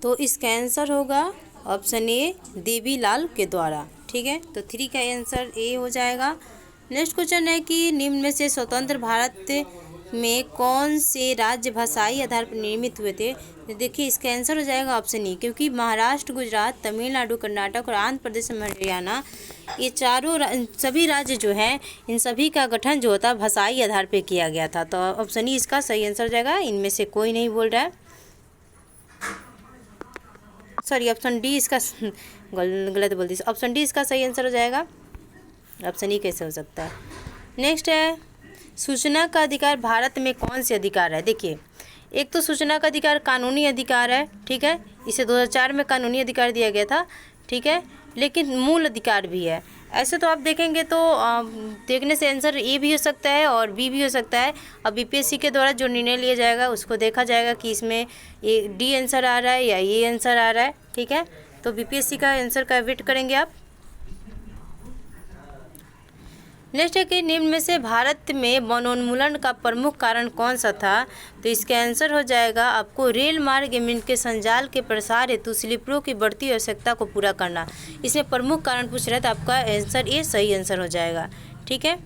तो इसका आंसर होगा ऑप्शन ए देवीलाल के द्वारा। ठीक है, तो 3 का आंसर ए हो जाएगा। नेक्स्ट क्वेश्चन है कि निम्न में से स्वतंत्र भारत में कौन से राज्य भाषाई आधार पर निर्मित हुए थे। तो देखिए इसका आंसर हो जाएगा ऑप्शन ई, क्योंकि महाराष्ट्र, गुजरात, तमिलनाडु, कर्नाटक और आंध्र प्रदेश और हरियाणा, ये चारों सभी राज्य जो हैं, इन सभी का गठन जो होता है भाषाई आधार पर किया गया था। तो ऑप्शन ई इसका सही आंसर हो जाएगा। इनमें से कोई नहीं बोल रहा है, सॉरी ऑप्शन डी इसका गलत बोल दी, ऑप्शन डी इसका सही आंसर हो जाएगा। ऑप्शन ई कैसे हो सकता है। नेक्स्ट है सूचना का अधिकार भारत में कौन से अधिकार है। देखिए एक तो सूचना का अधिकार कानूनी अधिकार है, ठीक है, इसे 2004 में कानूनी अधिकार दिया गया था, ठीक है, लेकिन मूल अधिकार भी है। ऐसे तो आप देखेंगे तो देखने से आंसर ए भी हो सकता है और बी भी हो सकता है। अब बीपीएससी के द्वारा जो निर्णय लिया जाएगा उसको देखा जाएगा कि इसमें ए डी आंसर आ रहा है या ए आंसर आ रहा है। ठीक है, तो बीपीएससी का आंसर का वेट करेंगे आप। नेक्स्ट है कि निम्न में से भारत में वनोन्मूलन का प्रमुख कारण कौन सा था। तो इसका आंसर हो जाएगा आपको रेल मार्ग एवं इनके संजाल के प्रसार हेतु स्लीपरों की बढ़ती आवश्यकता को पूरा करना। इसमें प्रमुख कारण पूछ रहे तो आपका आंसर ये सही आंसर हो जाएगा। ठीक है,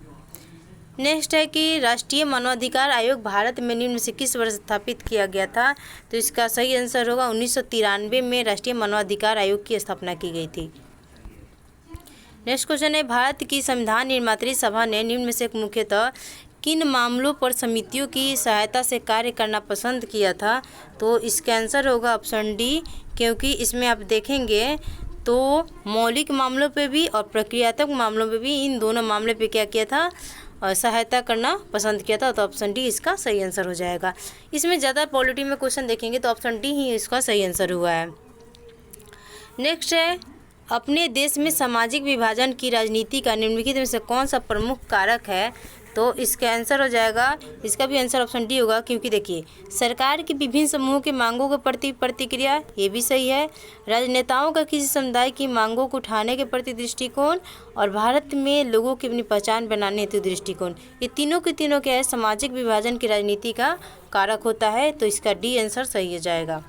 नेक्स्ट है कि राष्ट्रीय मानवाधिकार आयोग भारत में निम्न से किस वर्ष स्थापित किया गया था। तो इसका सही आंसर होगा 1993 में राष्ट्रीय मानवाधिकार आयोग की स्थापना की गई थी। नेक्स्ट क्वेश्चन है भारत की संविधान निर्मात्री सभा ने निम्न में से मुख्यतः किन मामलों पर समितियों की सहायता से कार्य करना पसंद किया था। तो इसका आंसर होगा ऑप्शन डी, क्योंकि इसमें आप देखेंगे तो मौलिक मामलों पे भी और प्रक्रियात्मक मामलों पे भी, इन दोनों मामले पे क्या किया था, सहायता करना पसंद किया था। तो ऑप्शन डी इसका सही आंसर हो जाएगा। इसमें ज़्यादा पॉलिटी में क्वेश्चन देखेंगे तो ऑप्शन डी ही इसका सही आंसर हुआ है। नेक्स्ट है अपने देश में सामाजिक विभाजन की राजनीति का निम्नलिखित में से कौन सा प्रमुख कारक है। तो इसका आंसर हो जाएगा, इसका भी आंसर ऑप्शन डी होगा, क्योंकि देखिए सरकार की विभिन्न समूहों की मांगों के प्रति प्रतिक्रिया, ये भी सही है। राजनेताओं का किसी समुदाय की मांगों को उठाने के प्रति दृष्टिकोण और भारत में लोगों की अपनी पहचान बनाने हेतु दृष्टिकोण, ये तीनों के तीनों क्या है, सामाजिक विभाजन की राजनीति का कारक होता है। तो इसका डी आंसर सही हो जाएगा।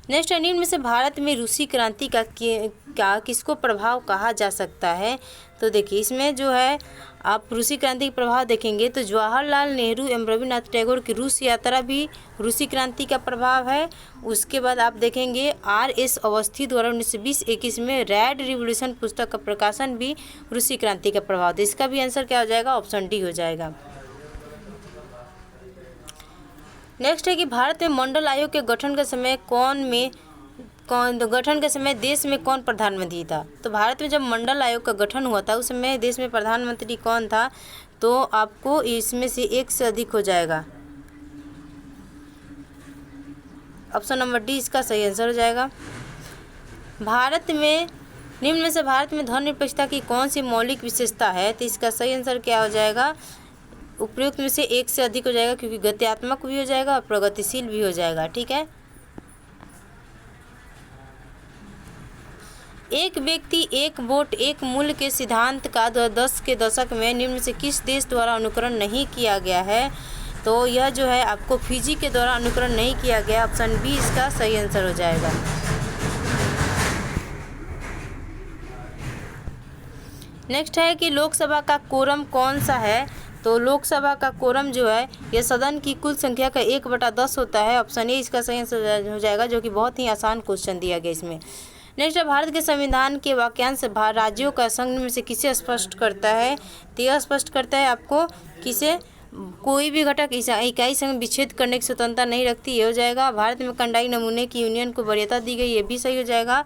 नेक्स्ट है निम्न में से भारत में रूसी क्रांति का किसको प्रभाव कहा जा सकता है। तो देखिए इसमें जो है आप रूसी क्रांति का प्रभाव देखेंगे तो जवाहरलाल नेहरू एवं रविन्द्रनाथ टैगोर की रूस यात्रा भी रूसी क्रांति का प्रभाव है। उसके बाद आप देखेंगे R.S. अवस्थी द्वारा 1920-21 में रेड रिवॉल्यूशन पुस्तक का प्रकाशन भी रूसी क्रांति का प्रभाव था। इसका भी आंसर क्या हो जाएगा, ऑप्शन डी हो जाएगा। नेक्स्ट है कि भारत में मंडल आयोग के गठन के समय गठन के समय देश में कौन प्रधानमंत्री था। तो भारत में जब मंडल आयोग का गठन हुआ था उस समय देश में प्रधानमंत्री कौन था। तो आपको इसमें से एक से अधिक हो जाएगा। ऑप्शन नंबर डी इसका सही आंसर हो जाएगा। भारत में निम्न में से भारत में धर्मनिरपेक्षता की कौन सी मौलिक विशेषता है। तो इसका सही आंसर क्या हो जाएगा, उपयुक्त में से एक से अधिक हो जाएगा, क्योंकि गत्यात्मक भी हो जाएगा और प्रगतिशील भी हो जाएगा। ठीक है, एक व्यक्ति एक वोट एक मूल्य के सिद्धांत का 2010 के दशक में निम्न से किस देश द्वारा अनुकरण नहीं किया गया है। तो यह जो है आपको फिजी के द्वारा अनुकरण नहीं किया गया। ऑप्शन बी इसका सही आंसर हो जाएगा। नेक्स्ट है कि लोकसभा का कोरम कौन सा है। तो लोकसभा का कोरम जो है यह सदन की कुल संख्या का 1/10 होता है। ऑप्शन ए इसका सही आंसर हो जाएगा, जो कि बहुत ही आसान क्वेश्चन दिया गया इसमें। नेक्स्ट है भारत के संविधान के वाक्यांश राज्यों का संघ में से किसे स्पष्ट करता है। तो यह स्पष्ट करता है आपको किसे, कोई भी घटक इकाई संघ विच्छेद करने की स्वतंत्रता नहीं रखती, ये हो जाएगा। भारत में कंडाई नमूने की यूनियन को वरीयता दी गई, ये भी सही हो जाएगा।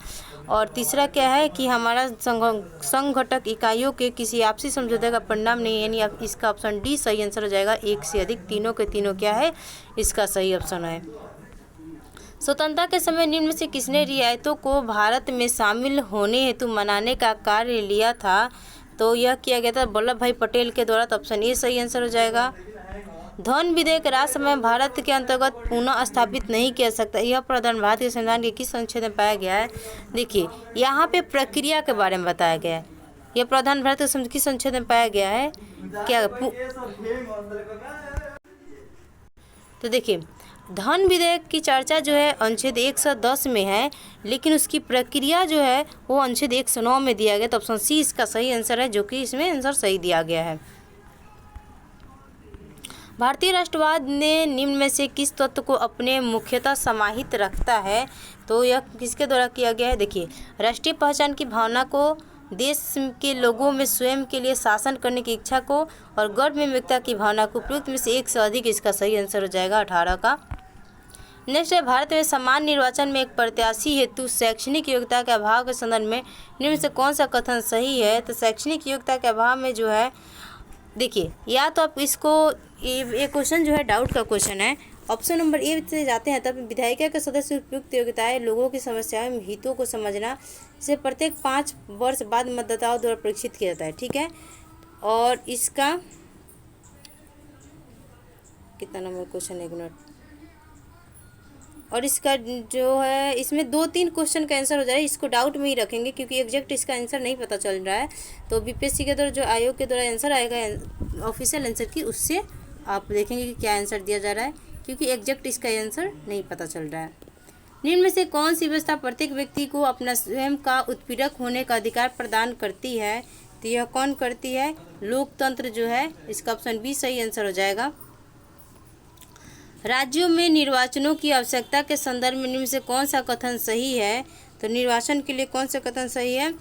और तीसरा क्या है कि हमारा संघ घटक इकाइयों के किसी आपसी समझौते का परिणाम नहीं, यानी इसका ऑप्शन डी सही आंसर हो जाएगा। एक से अधिक, तीनों के तीनों क्या है, इसका सही ऑप्शन है। स्वतंत्रता के समय निम्न में से किसने रियायतों को भारत में शामिल होने हेतु मनाने का कार्य लिया था। तो यह किया गया था वल्लभ भाई पटेल के द्वारा। तो ऑप्शन ए सही आंसर हो जाएगा। धन विधेयक राष्ट्र में भारत के अंतर्गत पुनः स्थापित नहीं किया सकता, यह प्रावधान भारत के संविधान के किस अनुच्छेद में पाया गया है। देखिए यहाँ पे प्रक्रिया के बारे में बताया गया है। यह प्रावधान भारत के किस अनुच्छेद में पाया गया है क्या। तो देखिए धन विधेयक की चर्चा जो है अनुच्छेद 110 में है, लेकिन उसकी प्रक्रिया जो है वो अनुच्छेद 109 में दिया गया। तो ऑप्शन सी इसका सही आंसर है, जो कि इसमें आंसर सही दिया गया है। भारतीय राष्ट्रवाद ने निम्न में से किस तत्व को अपने मुख्यतः समाहित रखता है? तो यह किसके द्वारा किया गया है? देखिए, राष्ट्रीय पहचान की भावना को, देश के लोगों में स्वयं के लिए शासन करने की इच्छा को और गर्व में एकता की भावना को। उपयुक्त में से एक से अधिक इसका सही आंसर हो जाएगा 18 का। नेक्स्ट है, भारत में समान निर्वाचन में एक प्रत्याशी हेतु शैक्षणिक योग्यता के अभाव के संदर्भ में निम्न से कौन सा कथन सही है? तो शैक्षणिक योग्यता के अभाव में जो है, देखिए, या तो आप इसको, ये क्वेश्चन जो है डाउट का क्वेश्चन है। ऑप्शन नंबर ए से जाते हैं तब विधायिका के सदस्य उपयुक्त योग्यताएं लोगों की समस्याओं में हितों को समझना, इसे प्रत्येक 5 वर्ष बाद मतदाताओं द्वारा परीक्षित किया जाता है। ठीक है, और इसका कितना नंबर क्वेश्चन है, 1 मिनट। और इसका जो है, इसमें 2-3 क्वेश्चन का आंसर हो जाए, इसको डाउट में ही रखेंगे क्योंकि एग्जैक्ट इसका आंसर नहीं पता चल रहा है। तो बीपीएससी के द्वारा जो आयोग के द्वारा आंसर आएगा ऑफिशियल आंसर की, उससे आप देखेंगे कि क्या आंसर दिया जा रहा है, क्योंकि एग्जैक्ट इसका आंसर नहीं पता चल रहा है। निम्न में से कौन सी व्यवस्था प्रत्येक व्यक्ति को अपना स्वयं का उत्पीड़क होने का अधिकार प्रदान करती है? तो यह कौन करती है? लोकतंत्र जो है, इसका ऑप्शन बी सही आंसर हो जाएगा। राज्यों में निर्वाचनों की आवश्यकता के संदर्भ में निम्न से कौन सा कथन सही है? तो निर्वाचन के लिए कौन सा कथन सही है?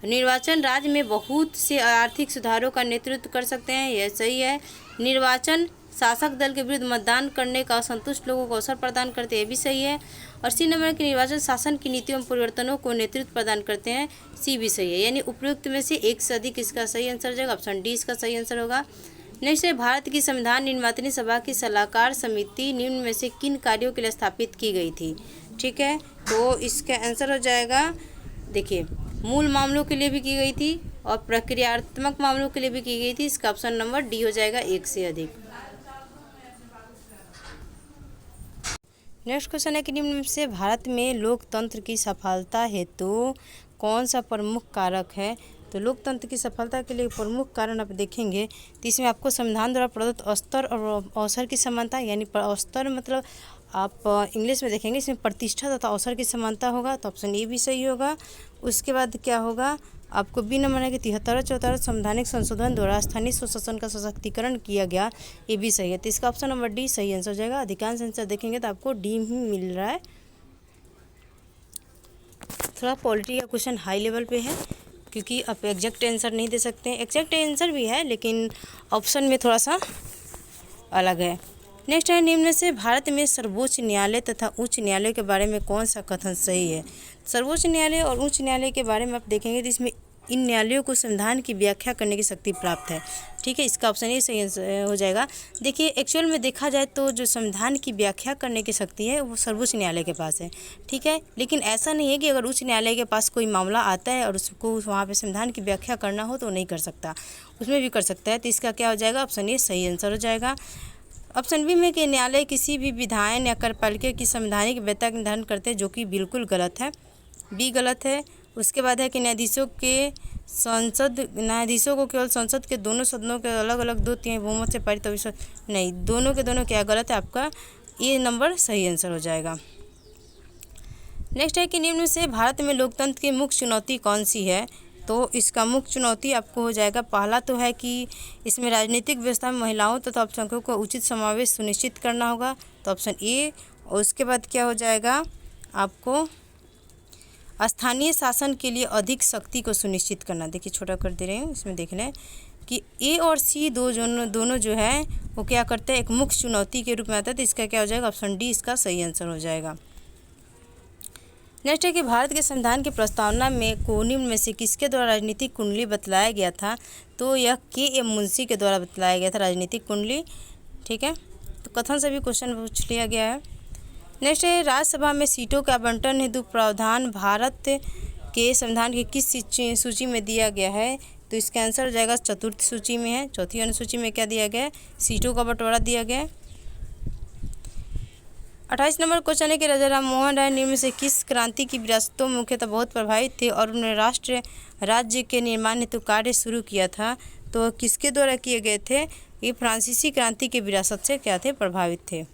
निर्वाचन राज्य में बहुत से आर्थिक सुधारों का नेतृत्व कर सकते हैं, यह सही है। निर्वाचन शासक दल के विरुद्ध मतदान करने का असंतुष्ट लोगों को अवसर प्रदान करते हैं, यह भी सही है। और सी नंबर के निर्वाचन शासन की नीतियों में परिवर्तनों को नेतृत्व प्रदान करते हैं, सी भी सही है। यानी उपयुक्त में से एक से अधिक इसका सही आंसर हो जाएगा, ऑप्शन डी इसका सही आंसर होगा। नेक्स्ट है, भारत की संविधान निर्मात्री सभा की सलाहकार समिति निम्न में से किन कार्यों के लिए स्थापित की गई थी? ठीक है, तो इसका आंसर हो जाएगा, देखिए, मूल मामलों के लिए भी की गई थी और प्रक्रियात्मक मामलों के लिए भी की गई थी। इसका ऑप्शन नंबर डी हो जाएगा, एक से अधिक। नेक्स्ट क्वेश्चन है कि निम्न में से भारत में लोकतंत्र की सफलता हेतु कौन सा प्रमुख कारक है? तो लोकतंत्र की सफलता के लिए प्रमुख कारण आप देखेंगे तो इसमें आपको संविधान द्वारा प्रदत्त स्तर और अवसर की समानता, यानी स्तर मतलब आप इंग्लिश में देखेंगे इसमें प्रतिष्ठा तथा अवसर की समानता होगा, तो ऑप्शन ए भी सही होगा। उसके बाद क्या होगा, आपको बी नंबर है कि 73-74 संवैधानिक संशोधन द्वारा स्थानीय स्वशासन का सशक्तिकरण किया गया, ये भी सही है। तो इसका ऑप्शन नंबर डी सही आंसर हो जाएगा। अधिकांश आंसर देखेंगे तो आपको डी ही मिल रहा है। थोड़ा पॉलिटी का क्वेश्चन हाई लेवल पे है क्योंकि आप एग्जैक्ट आंसर नहीं दे सकते हैं, एग्जैक्ट आंसर भी है लेकिन ऑप्शन में थोड़ा सा अलग है। नेक्स्ट है, निम्न में से भारत में सर्वोच्च न्यायालय तथा उच्च न्यायालय के बारे में कौन सा कथन सही है? सर्वोच्च न्यायालय और उच्च न्यायालय के बारे में आप देखेंगे तो इसमें इन न्यायालयों को संविधान की व्याख्या करने की शक्ति प्राप्त है। ठीक है, इसका ऑप्शन ये सही हो जाएगा। देखिए, एक्चुअल में देखा जाए तो जो संविधान की व्याख्या करने की शक्ति है वो सर्वोच्च न्यायालय के पास है। ठीक है, लेकिन ऐसा नहीं है कि अगर उच्च न्यायालय के पास कोई मामला आता है और उसको वहाँ पे संविधान की व्याख्या करना हो तो नहीं कर सकता, उसमें भी कर सकता है। तो इसका क्या हो जाएगा, ऑप्शन ए सही आंसर हो जाएगा। ऑप्शन बी में कि न्यायालय किसी भी विधायन या कार्यपालिका की संवैधानिक वैधता का निर्धारण करते हैं, जो कि बिल्कुल गलत है, बी गलत है। उसके बाद है कि न्यायाधीशों को केवल संसद के दोनों सदनों के अलग अलग 2/3 बहुमत से पारित अविश्वास, नहीं, दोनों के दोनों क्या गलत है, आपका ये नंबर सही आंसर हो जाएगा। नेक्स्ट है कि निम्न से भारत में लोकतंत्र की मुख्य चुनौती कौन सी है? तो इसका मुख्य चुनौती आपको हो जाएगा, पहला तो है कि इसमें राजनीतिक व्यवस्था में महिलाओं तथा अल्पसंख्यकों का उचित समावेश सुनिश्चित करना होगा, तो ऑप्शन ए। और उसके बाद क्या हो जाएगा, आपको स्थानीय शासन के लिए अधिक शक्ति को सुनिश्चित करना। देखिए, छोटा कर दे रहे हैं, इसमें देख लें कि ए और सी दोनों जो है वो क्या करते हैं, एक मुख्य चुनौती के रूप में आता है, तो इसका क्या हो जाएगा, ऑप्शन डी इसका सही आंसर हो जाएगा। नेक्स्ट है कि भारत के संविधान की प्रस्तावना में निम्न में से किसके द्वारा राजनीतिक कुंडली बतलाया गया था? तो यह के.एम. मुंशी के द्वारा बतलाया गया था राजनीतिक कुंडली। ठीक है, तो कथन से भी क्वेश्चन पूछ लिया गया है। नेक्स्ट है, राज्यसभा में सीटों का आवंटन हेतु प्रावधान भारत के संविधान की किस सूची में दिया गया है? तो इसका आंसर हो जाएगा चतुर्थ सूची में है। चौथी अनुसूची में क्या दिया गया है, सीटों का बंटवारा दिया गया है। 28 नंबर क्वेश्चन है कि राजा राम मोहन राय निम्न में से किस क्रांति की विरासतों में मुख्यतः बहुत प्रभावित थे और उन्होंने राष्ट्र राज्य के निर्माण हेतु कार्य शुरू किया था? तो किसके द्वारा किए गए थे? ये फ्रांसीसी क्रांति की विरासत से क्या थे, प्रभावित थे।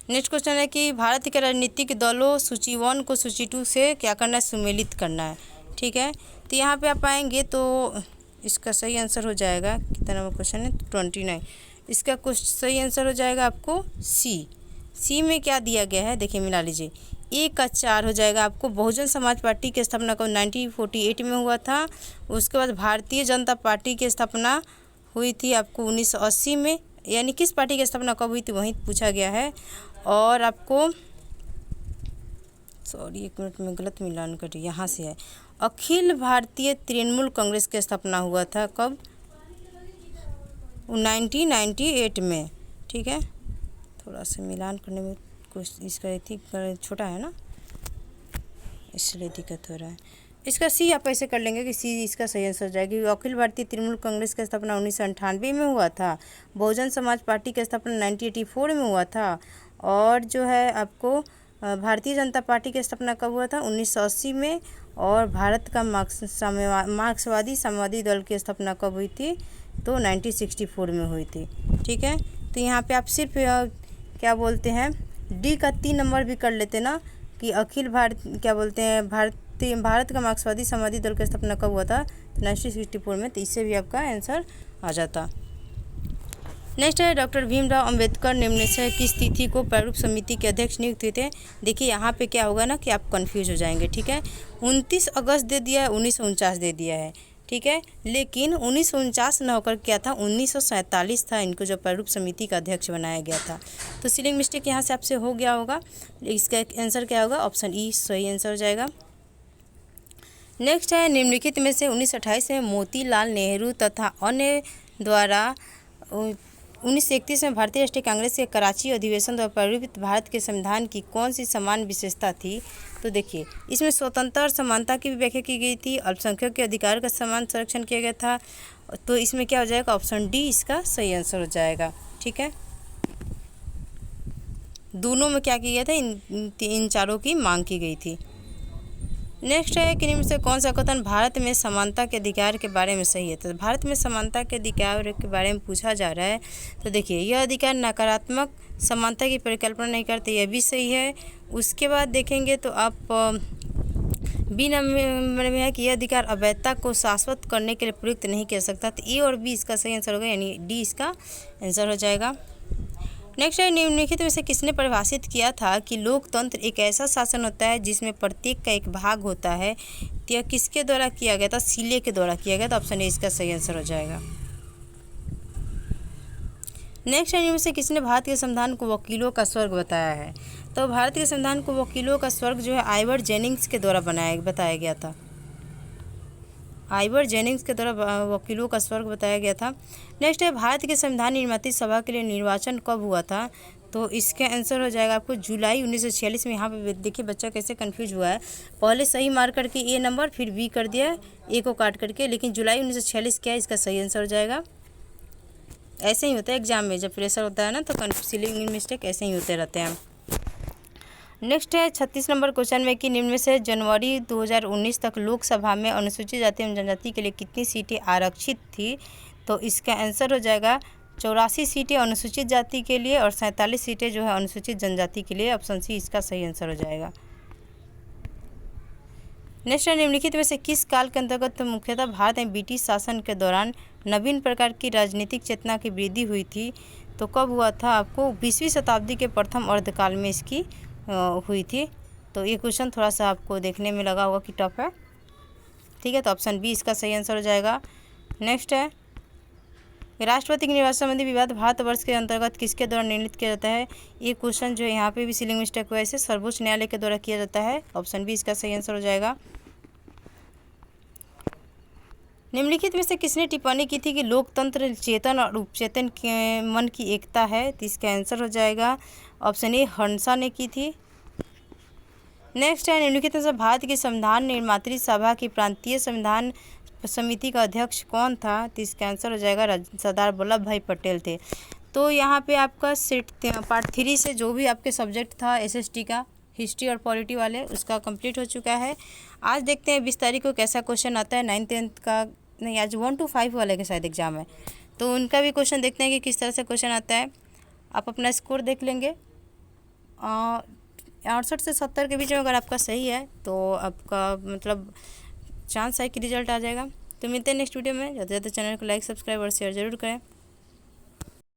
नेक्स्ट क्वेश्चन है कि भारत के राजनीतिक दलों सूची 1 को सूची 2 से क्या करना है, सुमेलित करना है। ठीक है, तो यहाँ पे आप आएंगे तो इसका सही आंसर हो जाएगा, कितना नंबर क्वेश्चन है, 29। इसका कुछ सही आंसर हो जाएगा आपको सी में क्या दिया गया है, देखिए मिला लीजिए, 1 का 4 हो जाएगा आपको। बहुजन समाज पार्टी की स्थापना कब 1948 में हुआ था। उसके बाद भारतीय जनता पार्टी की स्थापना हुई थी आपको 1980 में, यानी किस पार्टी की स्थापना कब हुई थी वहीं पूछा गया है। और आपको सॉरी 1 मिनट में गलत मिलान करी, यहाँ से है, अखिल भारतीय तृणमूल कांग्रेस की स्थापना हुआ था कब, 1998 में। ठीक है, थोड़ा सा मिलान करने में कुछ इसका छोटा है ना, इसलिए दिक्कत हो रहा है। इसका सी आप ऐसे कर लेंगे कि सी इसका सही आंसर हो जाएगा। अखिल भारतीय तृणमूल कांग्रेस की स्थापना 1998 में हुआ था। बहुजन समाज पार्टी की स्थापना 1984 में हुआ था। और जो है आपको भारतीय जनता पार्टी की स्थापना कब हुआ था, 1980 में। और भारत का मार्क्सवादी साम्यवादी दल की स्थापना कब हुई थी, तो 1964 में हुई थी। ठीक है, तो यहाँ पे आप सिर्फ क्या बोलते हैं डी का 3 नंबर भी कर लेते ना, कि अखिल भारत क्या बोलते हैं भारत का मार्क्सवादी साम्यवादी दल की स्थापना कब हुआ था, 1964 में। तो इससे भी आपका आंसर आ जाता। नेक्स्ट है डॉक्टर भीमराव अंबेडकर निम्न से किस तिथि को प्रारूप समिति के अध्यक्ष नियुक्त हुए थे। देखिए यहाँ पे क्या होगा ना कि आप कंफ्यूज हो जाएंगे। ठीक है, 29 अगस्त दे दिया है, 1949 दे दिया है। ठीक है, लेकिन 1949 न होकर क्या था, 1947 था इनको जो प्रारूप समिति का अध्यक्ष बनाया गया था। तो स्पेलिंग मिस्टेक यहाँ से आपसे हो गया होगा। इसका आंसर क्या होगा, ऑप्शन ई सही आंसर हो जाएगा। नेक्स्ट है निम्नलिखित में से 1928 में मोतीलाल नेहरू तथा अन्य द्वारा 1931 में भारतीय राष्ट्रीय कांग्रेस के कराची अधिवेशन द्वारा प्रारूपित भारत के संविधान की कौन सी समान विशेषता थी। तो देखिए इसमें स्वतंत्रता और समानता की भी व्याख्या की गई थी, अल्पसंख्यक के अधिकार का समान संरक्षण किया गया था। तो इसमें क्या हो जाएगा, ऑप्शन डी इसका सही आंसर हो जाएगा। ठीक है, दोनों में क्या किया गया था, इन चारों की मांग की गई थी। नेक्स्ट है कि निम्न से कौन सा कथन भारत में समानता के अधिकार के बारे में सही है। तो भारत में समानता के अधिकार के बारे में पूछा जा रहा है। तो देखिए यह अधिकार नकारात्मक समानता की परिकल्पना नहीं करते, यह भी सही है। उसके बाद देखेंगे तो आप बी नंबर में है कि यह अधिकार अवैधता को शाश्वत करने के लिए प्रयुक्त नहीं किया सकता। तो ए और बी इसका सही आंसर होगा, यानी डी इसका आंसर हो जाएगा। नेक्स्ट है निम्नलिखित में से किसने परिभाषित किया था कि लोकतंत्र एक ऐसा शासन होता है जिसमें प्रत्येक का एक भाग होता है। तो यह किसके द्वारा किया गया था, सीले के द्वारा किया गया था। ऑप्शन ए इसका सही आंसर हो जाएगा। नेक्स्ट है इनमें से किसने भारत के संविधान को वकीलों का स्वर्ग बताया है। तो भारत के संविधान को वकीलों का स्वर्ग जो है आइवर जेनिंग्स के द्वारा बताया गया था। आइवर जेनिंग्स के द्वारा वकीलों का स्वर्ग बताया गया था। नेक्स्ट है भारत के संविधान निर्माती सभा के लिए निर्वाचन कब हुआ था। तो इसका आंसर हो जाएगा आपको जुलाई 1946 में। यहाँ पे देखिए बच्चा कैसे कंफ्यूज हुआ है, पहले सही मार करके ए नंबर फिर बी कर दिया, ए को काट करके, लेकिन जुलाई 1946 क्या है, इसका सही आंसर हो जाएगा। ऐसे ही होता है एग्जाम में, जब प्रेशर होता है ना तो स्पेलिंग मिस्टेक ऐसे ही होते रहते हैं। नेक्स्ट है 36 नंबर क्वेश्चन में कि निम्न में से जनवरी 2019 तक लोकसभा में अनुसूचित जाति एवं जनजाति के लिए कितनी सीटें आरक्षित थी। तो इसका आंसर हो जाएगा 84 सीटें अनुसूचित जाति के लिए और 47 सीटें जो है अनुसूचित जनजाति के लिए। ऑप्शन सी इसका सही आंसर हो जाएगा। नेक्स्ट है निम्नलिखित में से किस काल के अंतर्गत मुख्यतः भारत में ब्रिटिश शासन के दौरान नवीन प्रकार की राजनीतिक चेतना की वृद्धि हुई थी। तो कब हुआ था, आपको 20वीं शताब्दी के प्रथम अर्धकाल में इसकी हुई थी। तो ये क्वेश्चन थोड़ा सा आपको देखने में लगा होगा कि टफ है। ठीक है, तो ऑप्शन बी इसका सही आंसर हो जाएगा। नेक्स्ट है राष्ट्रपति के निर्वाचन संबंधी विवाद भारतवर्ष के अंतर्गत किसके द्वारा निर्णित किया जाता है। ये क्वेश्चन जो है यहाँ पे भी स्पेलिंग मिस्टेक हुआ है, इसे सर्वोच्च न्यायालय के द्वारा किया जाता है। ऑप्शन बी इसका सही आंसर हो जाएगा। निम्नलिखित में से किसने टिप्पणी की थी कि लोकतंत्र चेतन और उपचेतन के मन की एकता है। तो इसका आंसर हो जाएगा ऑप्शन ए हंसा ने की थी। नेक्स्ट है निम्नलिखित में से भारत की संविधान निर्मात्री सभा की प्रांतीय संविधान समिति का अध्यक्ष कौन था। तो इसका आंसर हो जाएगा सरदार वल्लभ भाई पटेल थे। तो यहाँ पे आपका सेट पार्ट 3 से जो भी आपके सब्जेक्ट था एसएसटी का हिस्ट्री और पॉलिटी वाले उसका कंप्लीट हो चुका है। आज देखते हैं 20 तारीख को कैसा क्वेश्चन आता है। 9th 10th का नहीं, आज 1 to 5 वाले के शायद एग्जाम है, तो उनका भी क्वेश्चन देखते हैं कि किस तरह से क्वेश्चन आता है। आप अपना स्कोर देख लेंगे। 68 से 70 के बीच में अगर आपका सही है तो आपका मतलब चांस है कि रिजल्ट आ जाएगा। तो मिलते हैं नेक्स्ट वीडियो में। ज़्यादा से ज़्यादा चैनल को लाइक, सब्सक्राइब और शेयर जरूर करें।